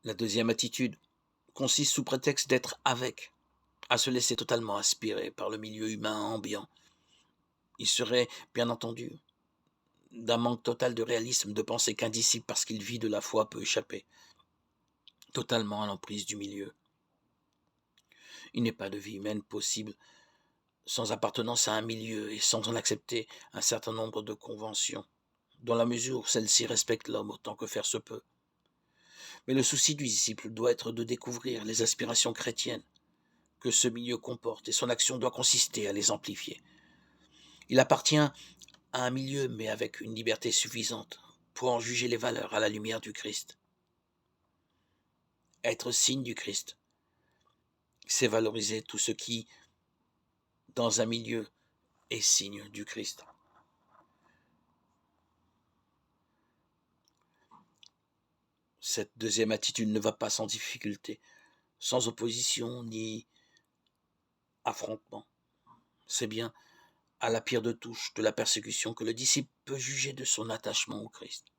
La deuxième attitude consiste sous prétexte d'être avec, à se laisser totalement aspirer par le milieu humain ambiant. Il serait, bien entendu, d'un manque total de réalisme de penser qu'un disciple, parce qu'il vit de la foi, peut échapper totalement à l'emprise du milieu. Il n'est pas de vie humaine possible sans appartenance à un milieu et sans en accepter un certain nombre de conventions, dans la mesure où celles-ci respectent l'homme autant que faire se peut. Mais le souci du disciple doit être de découvrir les aspirations chrétiennes que ce milieu comporte et son action doit consister à les amplifier. Il appartient à un milieu, mais avec une liberté suffisante pour en juger les valeurs à la lumière du Christ. Être signe du Christ, c'est valoriser tout ce qui, dans un milieu, est signe du Christ. Cette deuxième attitude ne va pas sans difficulté, sans opposition ni affrontement. C'est bien à la pire de touche de la persécution que le disciple peut juger de son attachement au Christ.